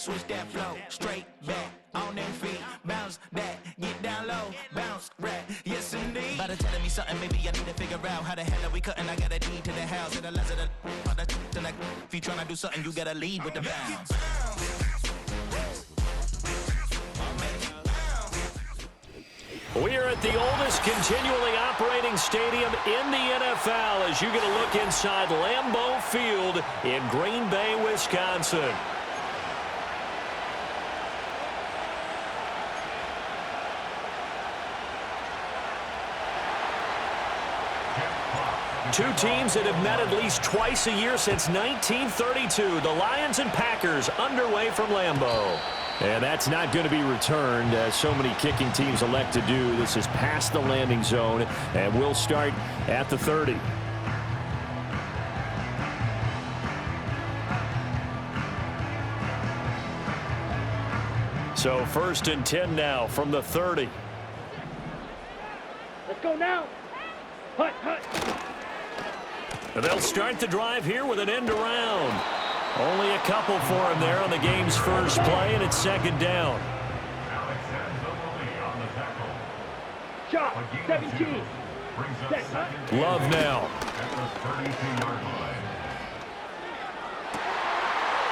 switch that flow, straight back, on them feet, bounce that, get down low, bounce, rap, yes indeed. About to telling me something, maybe I need to figure out how the hell are we cutting, I got a deed to the house, and the last of the if you tryna do something, you gotta lead with the bounce. We are at the oldest continually operating stadium in the NFL as you get a look inside Lambeau Field in Green Bay, Wisconsin. Two teams that have met at least twice a year since 1932. The Lions and Packers underway from Lambeau. And that's not going to be returned, as so many kicking teams elect to do. This is past the landing zone, and we'll start at the 30. So 1st and 10 now from the 30. Let's go now. Hut, hut. And they'll start the drive here with an end around. Only a couple for him there on the game's first play, and it's 2nd down. Shot, 17. Set, huh? Love now.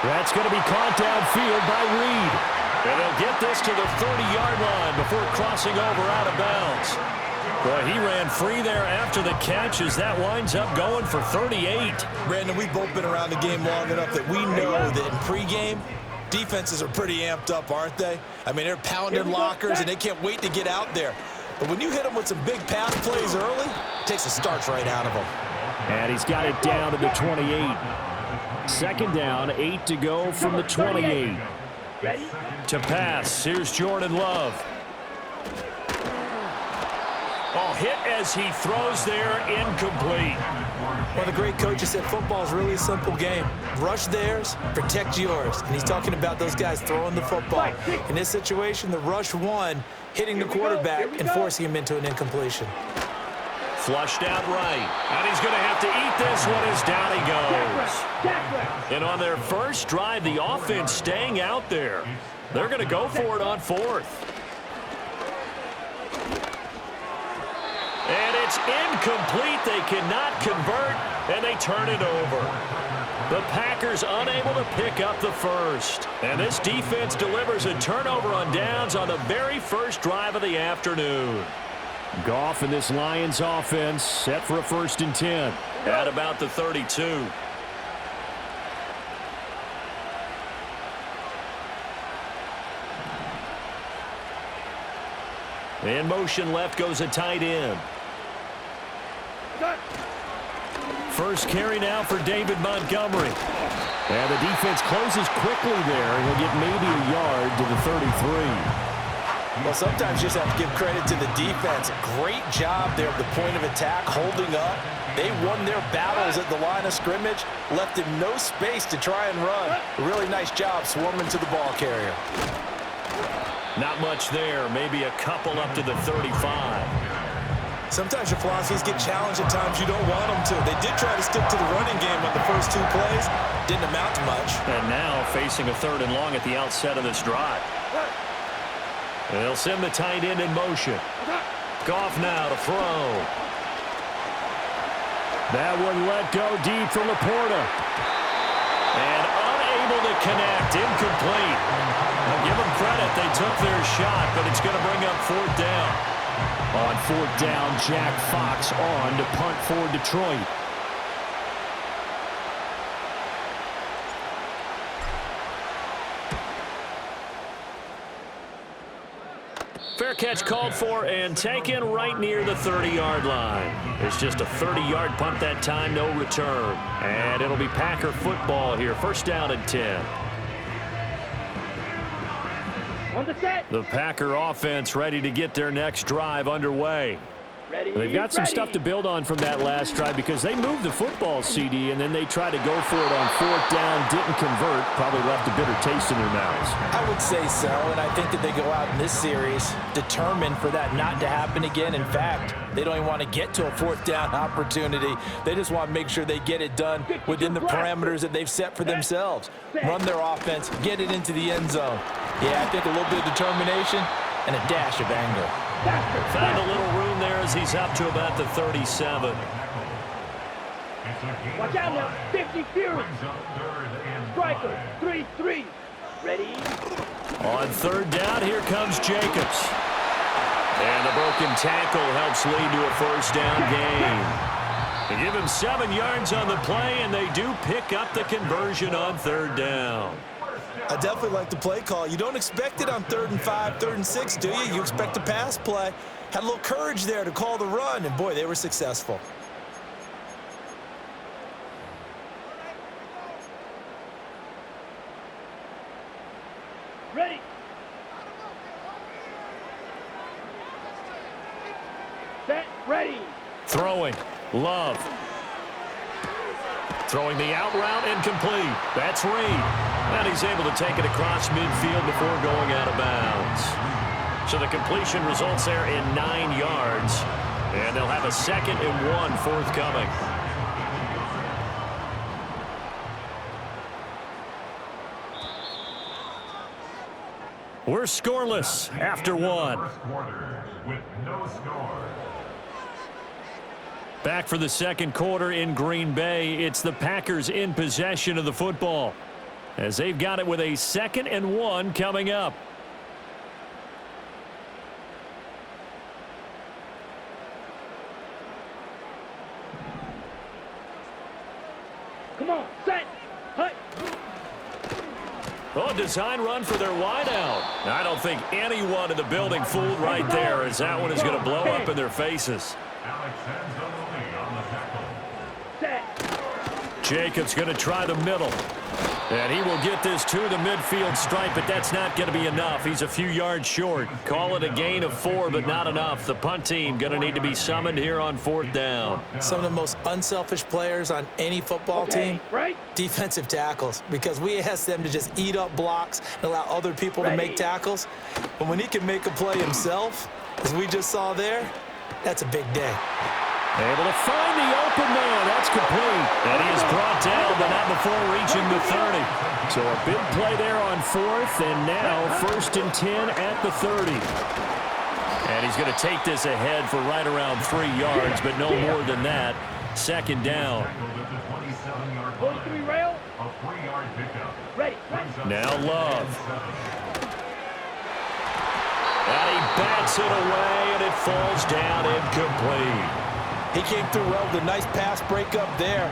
That's going to be caught downfield by Reed. And they'll get this to the 30-yard line before crossing over out of bounds. Boy, he ran free there after the catch as that winds up going for 38. Brandon, we've both been around the game long enough that we know that in pregame, defenses are pretty amped up, aren't they? I mean, they're pounding lockers, and they can't wait to get out there. But when you hit them with some big pass plays early, it takes the starch right out of them. And he's got it down to the 28. 2nd down, 8 to go from the 28. To pass, here's Jordan Love. Oh, hit as he throws there, incomplete. One of the great coaches said football is really a simple game. Rush theirs, protect yours. And he's talking about those guys throwing the football. In this situation, the rush won, hitting the quarterback and forcing him into an incompletion. Flushed out right. And he's going to have to eat this one as down he goes. And on their first drive, the offense staying out there. They're going to go for it on 4th. And it's incomplete. They cannot convert, and they turn it over. The Packers unable to pick up the first. And this defense delivers a turnover on downs on the very first drive of the afternoon. Goff and this Lions offense set for a 1st and 10. At about the 32. In motion left goes a tight end. First carry now for David Montgomery. And the defense closes quickly there, and he'll get maybe a yard to the 33. Well, sometimes you just have to give credit to the defense. Great job there at the point of attack, holding up. They won their battles at the line of scrimmage, left him no space to try and run. A really nice job swarming to the ball carrier. Not much there, maybe a couple up to the 35. Sometimes your philosophies get challenged at times you don't want them to. They did try to stick to the running game on the first 2 plays. Didn't amount to much. And now facing a 3rd and long at the outset of this drive. And they'll send the tight end in motion. Goff now to throw. That one let go deep from Laporta. And unable to connect, incomplete. Now give them credit, they took their shot, but it's going to bring up 4th down. On 4th down, Jack Fox on to punt for Detroit. Fair catch called for and taken right near the 30-yard line. It's just a 30-yard punt that time, no return. And it'll be Packer football here, 1st down and 10. On the set. The Packer offense ready to get their next drive underway. Ready, They've got some stuff to build on from that last drive because they moved the football, CD, and then they tried to go for it on fourth down, didn't convert, probably left a bitter taste in their mouths. I would say so, and I think that they go out in this series determined for that not to happen again. In fact, they don't even want to get to a fourth down opportunity. They just want to make sure they get it done within the parameters that they've set for themselves. Run their offense, get it into the end zone. Yeah, I think a little bit of determination and a dash of anger. Found a little room there as he's up to about the 37. Watch out now. 50 Fury. Striker. 3-3. Ready? On third down, here comes Jacobs. And the broken tackle helps lead to a first down gain. They give him 7 yards on the play, and they do pick up the conversion on third down. I definitely like the play call. You don't expect it on 3rd and 5, 3rd and 6, do you? You expect a pass play. Had a little courage there to call the run, and boy, they were successful. Ready? Set. Ready. Throwing. Love. Throwing the out route incomplete. That's Reed. And he's able to take it across midfield before going out of bounds. So the completion results there in 9 yards. And they'll have a 2nd and 1 forthcoming. We're scoreless after 1. With no score. Back for the second quarter in Green Bay. It's the Packers in possession of the football, as they've got it with a 2nd and 1 coming up. Come on. Set. Hut. Oh, design run for their wideout. I don't think anyone in the building fooled right there, as that one is going to blow up in their faces. Alex hands on the lead on the tackle. Set. Jacobs going to try the middle. And he will get this to the midfield stripe, but that's not going to be enough. He's a few yards short. Call it a gain of 4, but not enough. The punt team going to need to be summoned here on fourth down. Some of the most unselfish players on any football team, Right. defensive tackles, because we ask them to just eat up blocks and allow other people to make tackles. But when he can make a play himself, as we just saw there, that's a big day. Able to find the open man. That's complete. And he is brought down, but not before reaching the 30. So a big play there on 4th, and now 1st and 10 at the 30. And he's going to take this ahead for right around 3 yards, but no more than that. 2nd down. 43 rail. A 3-yard pickup. Ready. Now Love. And he bats it away, and it falls down incomplete. He came through well with a nice pass breakup there.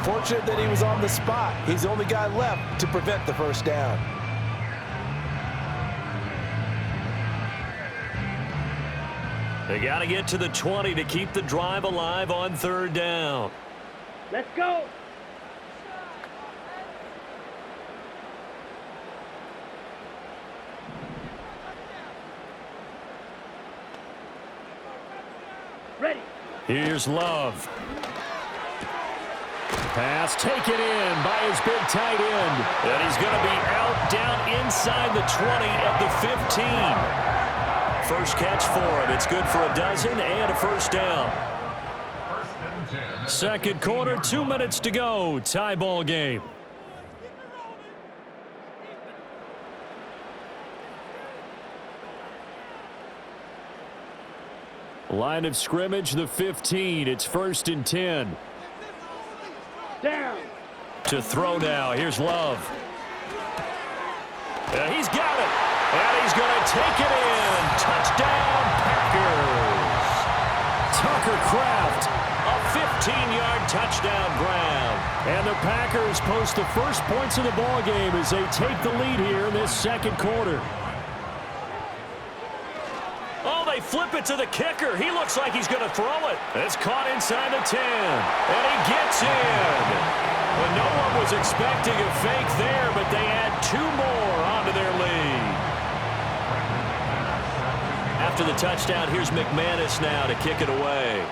Fortunate that he was on the spot. He's the only guy left to prevent the first down. They got to get to the 20 to keep the drive alive on 3rd down. Let's go. Ready. Here's Love. Pass taken in by his big tight end. And he's going to be out down inside the 20 at the 15. First catch for him. It's good for a dozen and a first down. Second quarter, 2 minutes to go. Tie ball game. Line of scrimmage, the 15. It's 1st and 10. Down. To throw now. Here's Love. And he's got it. And he's going to take it in. Touchdown, Packers. Tucker Kraft, a 15-yard touchdown grab. And the Packers post the first points of the ballgame as they take the lead here in this second quarter. Oh, they flip it to the kicker. He looks like he's going to throw it. It's caught inside the 10. And he gets in. Well, no one was expecting a fake there, but they add 2 more onto their lead. After the touchdown, here's McManus now to kick it away.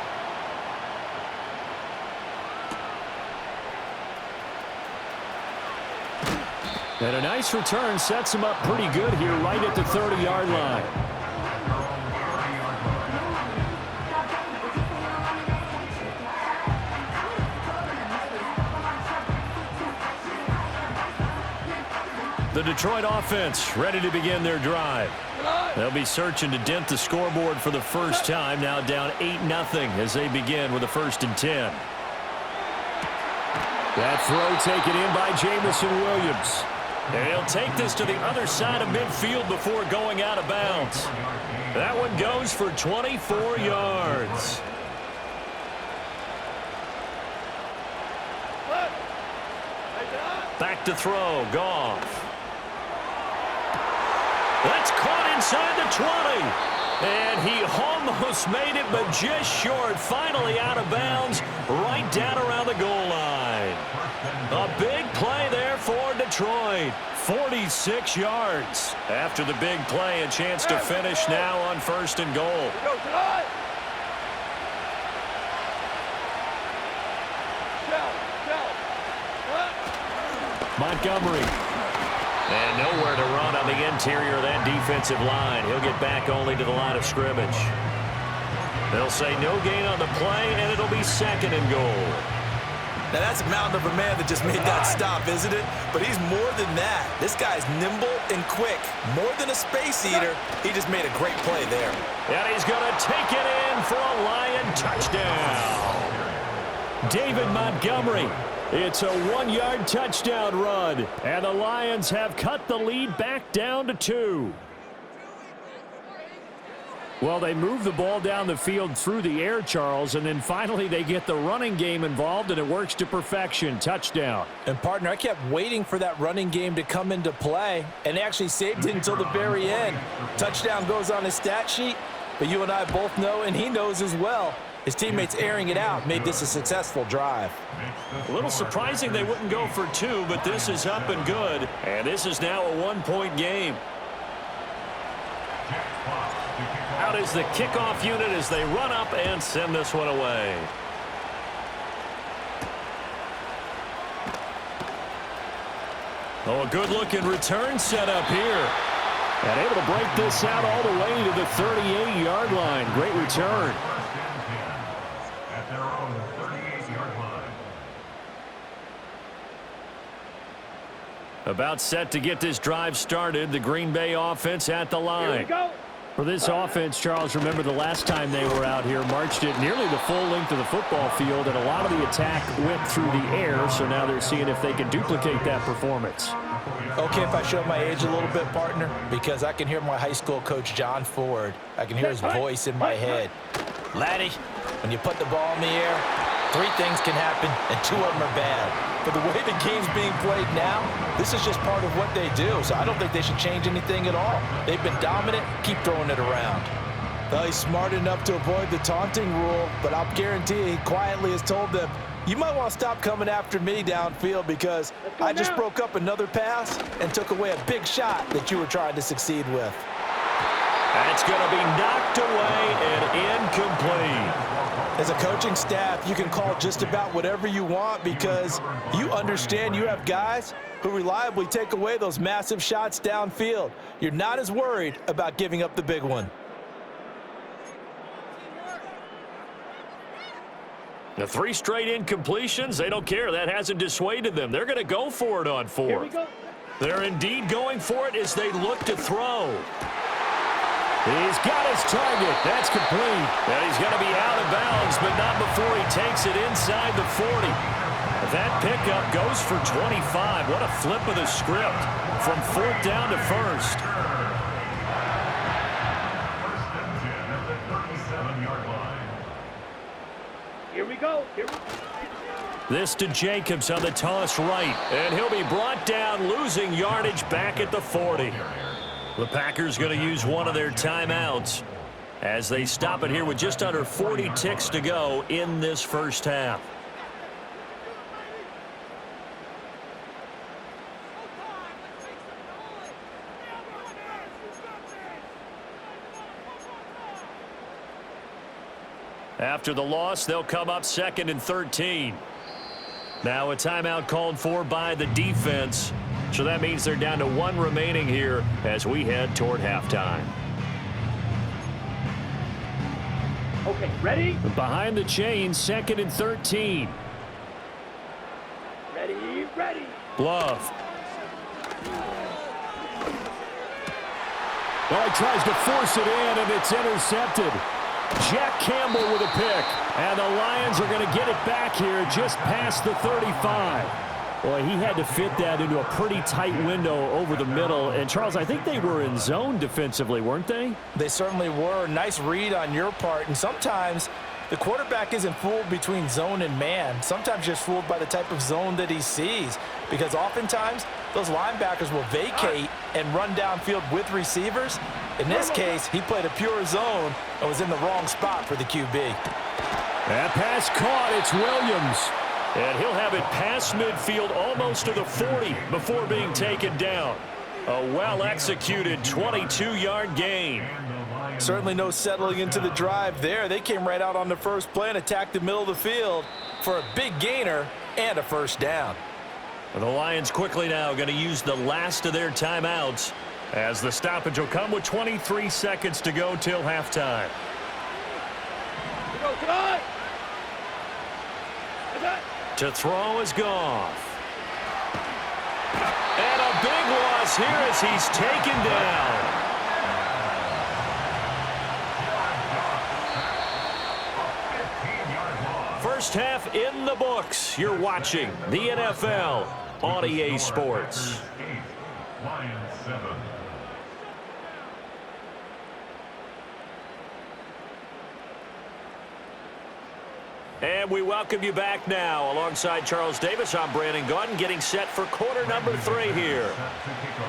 And a nice return sets him up pretty good here right at the 30-yard line. The Detroit offense ready to begin their drive. They'll be searching to dent the scoreboard for the first time, now down 8-0 as they begin with a 1st and 10. That throw taken in by Jamison Williams. And he'll take this to the other side of midfield before going out of bounds. That one goes for 24 yards. Back to throw, Goff. That's caught inside the 20. And he almost made it, but just short. Finally out of bounds, right down around the goal line. A big play there for Detroit. 46 yards. After the big play, a chance to finish now on 1st and goal. Montgomery. And nowhere to run on the interior of that defensive line. He'll get back only to the line of scrimmage. They'll say no gain on the play, and it'll be 2nd and goal. Now, that's a mountain of a man that just made that stop, isn't it? But he's more than that. This guy's nimble and quick. More than a space eater, he just made a great play there. And he's going to take it in for a Lion touchdown. David Montgomery. It's a 1-yard touchdown run, and the Lions have cut the lead back down to 2. Well, they move the ball down the field through the air, Charles, and then finally they get the running game involved, and it works to perfection. Touchdown. And, partner, I kept waiting for that running game to come into play, and they actually saved it until the very end. Touchdown goes on his stat sheet, but you and I both know, and he knows as well, his teammates airing it out made this a successful drive. A little surprising they wouldn't go for 2, but this is up and good, and this is now a 1-point game. Out is the kickoff unit as they run up and send this one away. Oh, a good-looking return set up here. And able to break this out all the way to the 38-yard line. Great return. At their own 38-yard line. About set to get this drive started. The Green Bay offense at the line. Here we go. For this offense, Charles, remember the last time they were out here, marched it nearly the full length of the football field, and a lot of the attack went through the air, so now they're seeing if they can duplicate that performance. Okay, if I show my age a little bit, partner, because I can hear my high school coach, John Ford. I can hear his voice in my head. Laddie, when you put the ball in the air, 3 things can happen, and 2 of them are bad. But the way the game's being played now, this is just part of what they do, so I don't think they should change anything at all. They've been dominant. Keep throwing it around. Well, he's smart enough to avoid the taunting rule, but I'll guarantee he quietly has told them, you might want to stop coming after me downfield because I just broke up another pass and took away a big shot that you were trying to succeed with. That's going to be knocked away and incomplete. As a coaching staff, you can call just about whatever you want because you understand you have guys who reliably take away those massive shots downfield. You're not as worried about giving up the big one. The 3 straight incompletions, they don't care. That hasn't dissuaded them. They're going to go for it on 4th. They're indeed going for it as they look to throw. He's got his target. That's complete. And he's going to be out of bounds, but not before he takes it inside the 40. That pickup goes for 25. What a flip of the script from 4th down to 1st. Here we go. This to Jacobs on the toss right. And he'll be brought down, losing yardage back at the 40. The Packers going to use one of their timeouts as they stop it here with just under 40 ticks to go in this first half. After the loss, they'll come up 2nd and 13. Now a timeout called for by the defense. So that means they're down to 1 remaining here as we head toward halftime. Okay, ready? Behind the chains, 2nd and 13. Ready. Love. Well, he tries to force it in, and it's intercepted. Jack Campbell with a pick. And the Lions are going to get it back here just past the 35. Boy, he had to fit that into a pretty tight window over the middle. And, Charles, I think they were in zone defensively, weren't they? They certainly were. Nice read on your part. And sometimes the quarterback isn't fooled between zone and man. Sometimes just fooled by the type of zone that he sees. Because oftentimes, those linebackers will vacate and run downfield with receivers. In this case, he played a pure zone and was in the wrong spot for the QB. That pass caught. It's Williams. And he'll have it past midfield almost to the 40 before being taken down. A well-executed 22-yard gain. Certainly no settling into the drive there. They came right out on the first play and attacked the middle of the field for a big gainer and a first down. The Lions quickly now going to use the last of their timeouts as the stoppage will come with 23 seconds to go till halftime. To throw is Goff. And a big loss here as he's taken down. First half in the books. You're watching the NFL on EA Sports. Lions 7. And we welcome you back now. Alongside Charles Davis, I'm Brandon Gaudin, getting set for quarter number 3 here.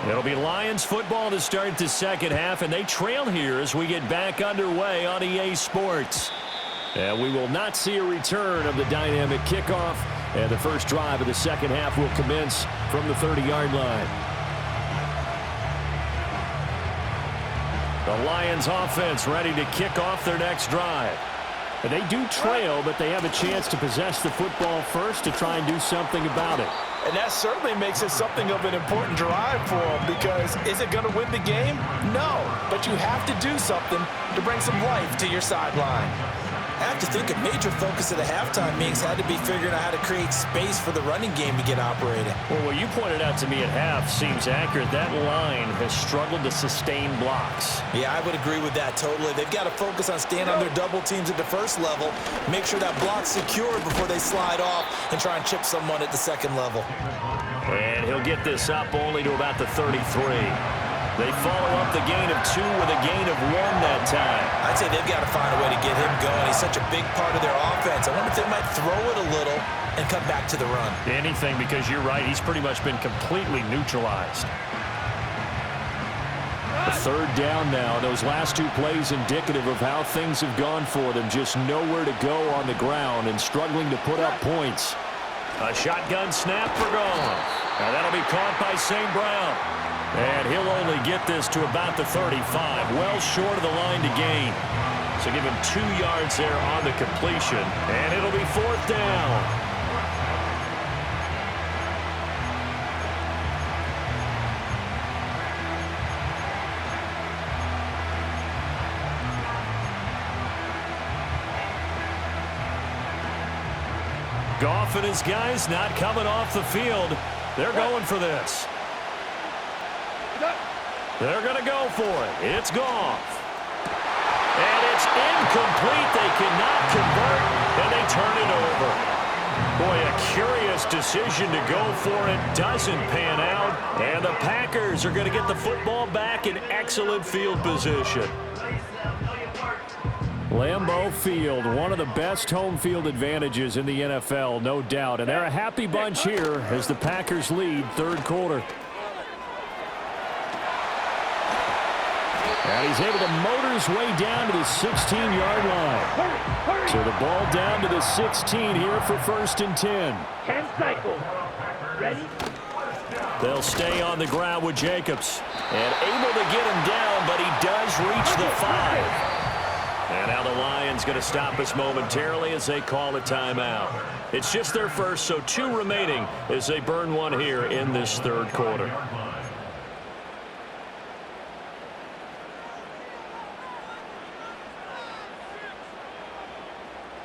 It'll be Lions football to start the second half, and they trail here as we get back underway on EA Sports. And we will not see a return of the dynamic kickoff, and the first drive of the second half will commence from the 30-yard line. The Lions offense ready to kick off their next drive. And they do trail, but they have a chance to possess the football first to try and do something about it. And that certainly makes it something of an important drive for them, because is it going to win the game? No, but you have to do something to bring some life to your sideline. I have to think a major focus of the halftime meetings had to be figuring out how to create space for the running game to get operating. Well, what you pointed out to me at half seems accurate. That line has struggled to sustain blocks. Yeah, I would agree with that totally. They've got to focus on staying on their double teams at the first level, make sure that block's secured before they slide off and try and chip someone at the second level. And he'll get this up only to about the 33. They follow up the gain of 2 with a gain of 1 that time. I'd say they've got to find a way to get him going. He's such a big part of their offense. I wonder if they might throw it a little and come back to the run. Anything, because you're right. He's pretty much been completely neutralized. A third down now. Those last 2 plays indicative of how things have gone for them. Just nowhere to go on the ground and struggling to put up points. A shotgun snap for Goff. Now that'll be caught by St. Brown. And he'll only get this to about the 35, well short of the line to gain. So give him 2 yards there on the completion, and it'll be 4th down. Goff and his guys not coming off the field. They're going for this. They're going to go for it. It's Goff. And it's incomplete. They cannot convert, and they turn it over. Boy, a curious decision to go for it. Doesn't pan out. And the Packers are going to get the football back in excellent field position. Lambeau Field, one of the best home field advantages in the NFL, no doubt. And they're a happy bunch here as the Packers lead third quarter. And he's able to motor his way down to the 16-yard line. So the ball down to the 16 here for 1st and 10. 10 cycles. Ready? They'll stay on the ground with Jacobs. And able to get him down, but he does reach the 5. And now the Lions going to stop us momentarily as they call a timeout. It's just their first, so 2 remaining as they burn one here in this third quarter.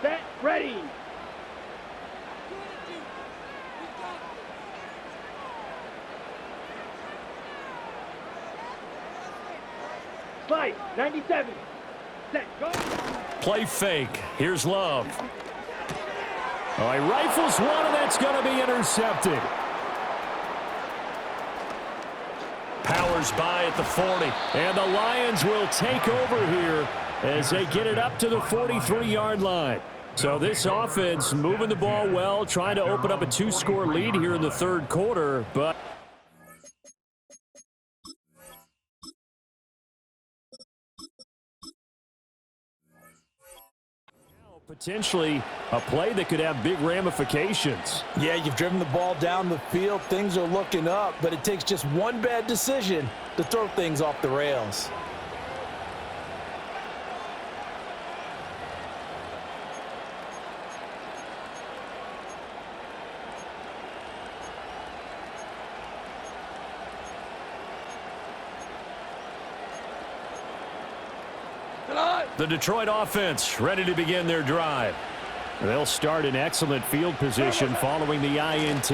Set, ready. Slide, 97. Set, go. Play fake. Here's Love. Oh, he rifles one, and that's going to be intercepted. Powers by at the 40. And the Lions will take over here as they get it up to the 43-yard line. So this offense moving the ball well, trying to open up a 2-score lead here in the third quarter, but potentially a play that could have big ramifications. Yeah, you've driven the ball down the field. Things are looking up, but it takes just one bad decision to throw things off the rails. The Detroit offense ready to begin their drive. They'll start in excellent field position following the INT.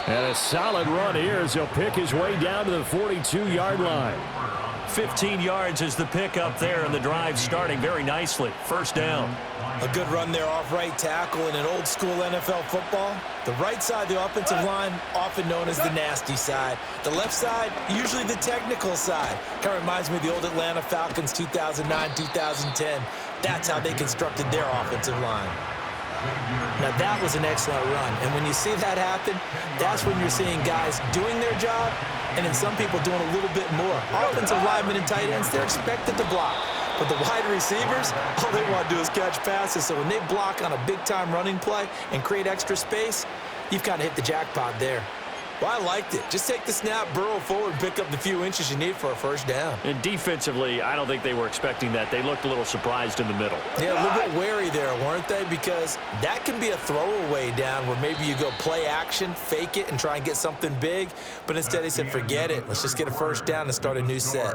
And a solid run here as he'll pick his way down to the 42-yard line. 15 yards is the pickup there, and the drive starting very nicely. First down. A good run there off right tackle in an old-school NFL football. The right side, the offensive line, often known as the nasty side. The left side, usually the technical side. Kind of reminds me of the old Atlanta Falcons 2009, 2010. That's how they constructed their offensive line. Now, that was an excellent run. And when you see that happen, that's when you're seeing guys doing their job and then some people doing a little bit more. Offensive linemen and tight ends, they're expected to block. But the wide receivers, all they want to do is catch passes. So when they block on a big-time running play and create extra space, you've kind of hit the jackpot there. Well, I liked it. Just take the snap, burrow forward, and pick up the few inches you need for a first down. And defensively, I don't think they were expecting that. They looked a little surprised in the middle. Yeah, a little bit wary there, weren't they? Because that can be a throwaway down where maybe you go play action, fake it, and try and get something big. But instead they said, forget it. Let's just get a first down and start a new set.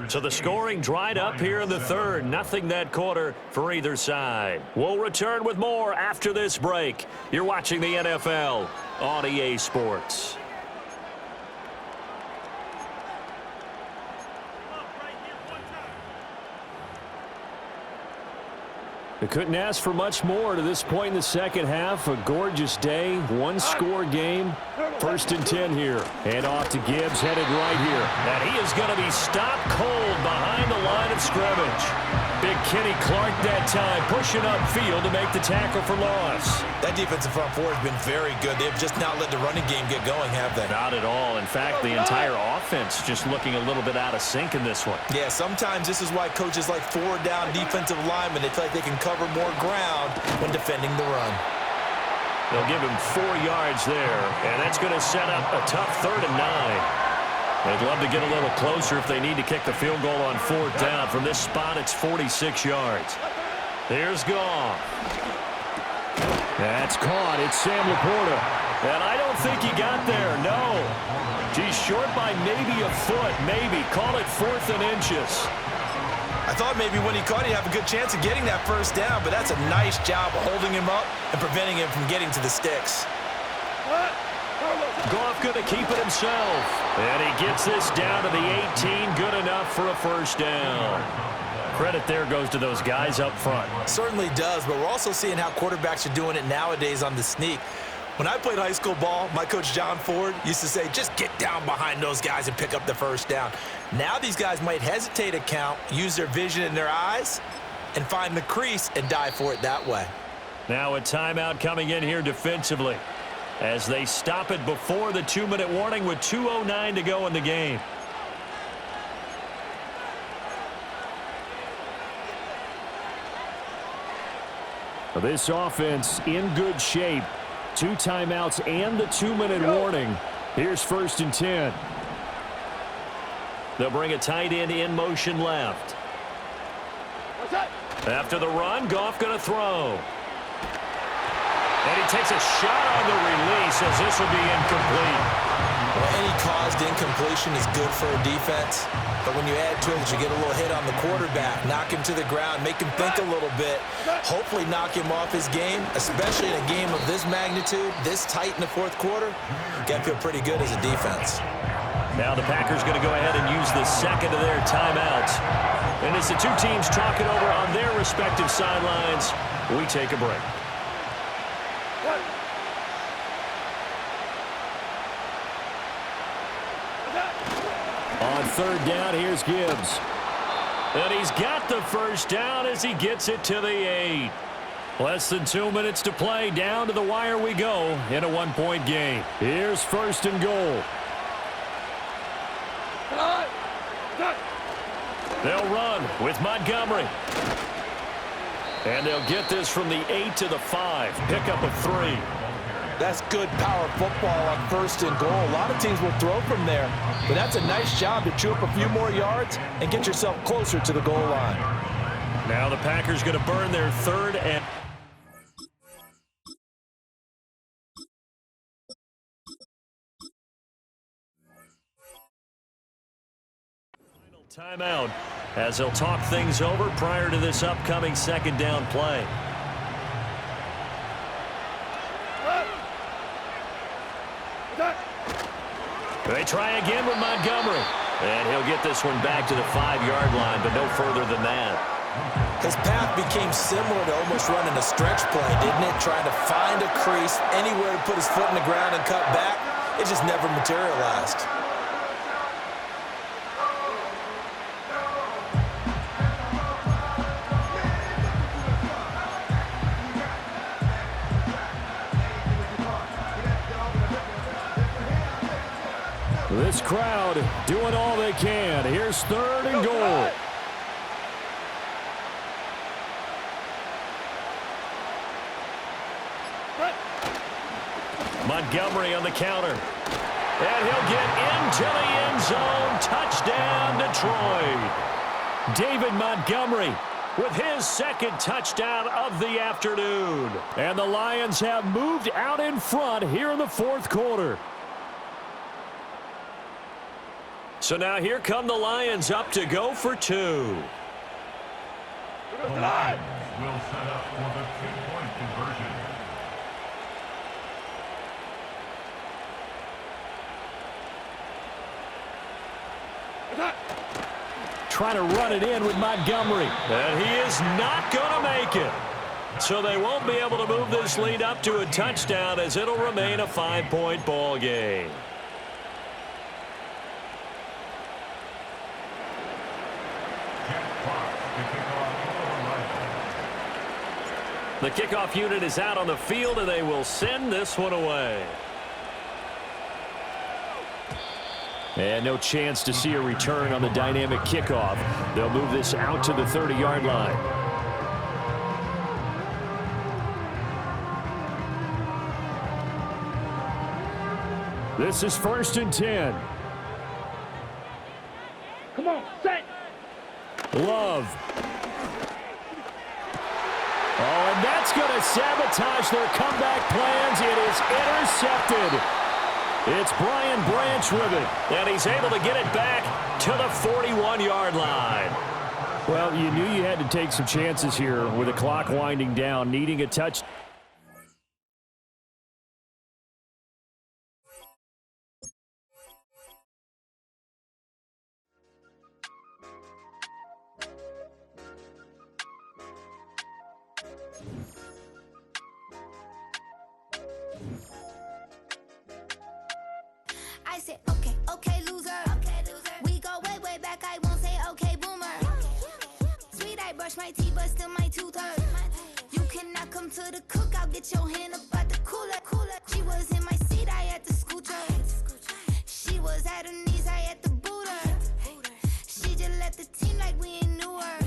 So the scoring dried up here in the third. Nothing that quarter for either side. We'll return with more after this break. You're watching the NFL on EA Sports. They couldn't ask for much more to this point in the second half. A gorgeous day, one-score game. First and 10 here. And off to Gibbs, headed right here. And he is going to be stopped cold behind the line of scrimmage. Big Kenny Clark that time, pushing upfield to make the tackle for loss. That defensive front four has been very good. They've just not let the running game get going, have they? Not at all. In fact, the entire offense just looking a little bit out of sync in this one. Yeah, sometimes this is why coaches like four-down defensive linemen, they feel like they can cover more ground when defending the run. They'll give him 4 yards there, and that's going to set up a tough 3rd and 9. They'd love to get a little closer if they need to kick the field goal on 4th down. From this spot, it's 46 yards. Here's Goff. That's caught. It's Sam Laporta. And I don't think he got there, no. He's short by maybe a foot, maybe. Call it 4th and inches. I thought maybe when he caught, he'd have a good chance of getting that first down, but that's a nice job of holding him up and preventing him from getting to the sticks. Goff going to keep it himself. And he gets this down to the 18. Good enough for a first down. Credit there goes to those guys up front. Certainly does, but we're also seeing how quarterbacks are doing it nowadays on the sneak. When I played high school ball, my coach John Ford used to say, just get down behind those guys and pick up the first down. Now these guys might hesitate to count, use their vision in their eyes, and find the crease and dive for it that way. Now a timeout coming in here defensively as they stop it before the 2-minute warning with 2:09 to go in the game. This offense in good shape. 2 timeouts and the 2-minute warning. Here's 1st and 10. They'll bring a tight end in motion left. After the run, Goff going to throw. And he takes a shot on the release as this will be incomplete. Well, any caused incompletion is good for a defense. But when you add to it that you get a little hit on the quarterback, knock him to the ground, make him think a little bit, hopefully knock him off his game, especially in a game of this magnitude, this tight in the fourth quarter, you got to feel pretty good as a defense. Now the Packers going to go ahead and use the second of their timeouts. And as the two teams talking over on their respective sidelines, we take a break. On third down, here's Gibbs. And he's got the first down as he gets it to the 8. Less than 2 minutes to play. Down to the wire we go in a one-point game. Here's first and goal. They'll run with Montgomery. And they'll get this from the 8 to the 5. Pickup of 3. That's good power football on first and goal. A lot of teams will throw from there, but that's a nice job to chew up a few more yards and get yourself closer to the goal line. Now the Packers going to burn their third and... timeout as they'll talk things over prior to this upcoming second down play. They try again with Montgomery. And he'll get this one back to the 5-yard line, but no further than that. His path became similar to almost running a stretch play, didn't it? Trying to find a crease, anywhere to put his foot in the ground and cut back. It just never materialized. This crowd doing all they can. Here's third and goal. Montgomery on the counter. And he'll get into the end zone. Touchdown, Detroit. David Montgomery with his second touchdown of the afternoon. And the Lions have moved out in front here in the fourth quarter. So now here come the Lions up to go for 2. The Lions will set up for the 2-point conversion. Trying to run it in with Montgomery. And he is not going to make it. So they won't be able to move this lead up to a touchdown as it'll remain a 5-point ball game. The kickoff unit is out on the field, and they will send this one away. And no chance to see a return on the dynamic kickoff. They'll move this out to the 30-yard line. This is first and 10. Come on, set. Love. Oh, and that's going to sabotage their comeback plans. It is intercepted. It's Brian Branch with it, and he's able to get it back to the 41-yard line. Well, you knew you had to take some chances here with the clock winding down, needing a touch. I said, okay, okay, loser. We go way, way back. I won't say, okay, boomer. Sweet, I brush my teeth, but still my tooth hurt. You cannot come to the cookout, get your hand up at the cooler. She was in my seat, I had to scooch her. She was at her knees, I had to boot her. She just left the team like we ain't knew her.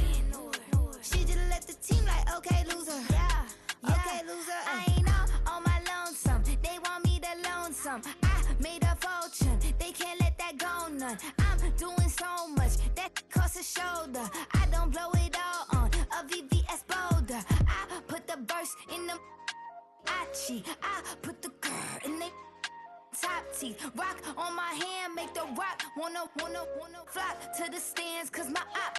She just left the team like, okay, loser. Yeah, okay, loser. I ain't on my lonesome. They want me to loan some. I made a fortune. They can't let that go none. I'm doing so much that costs a shoulder. I don't blow it all on a VVS boulder. I put the verse in the I cheat. I put the girl in the top teeth. Rock on my hand, make the rock wanna flock to the stands, cause my op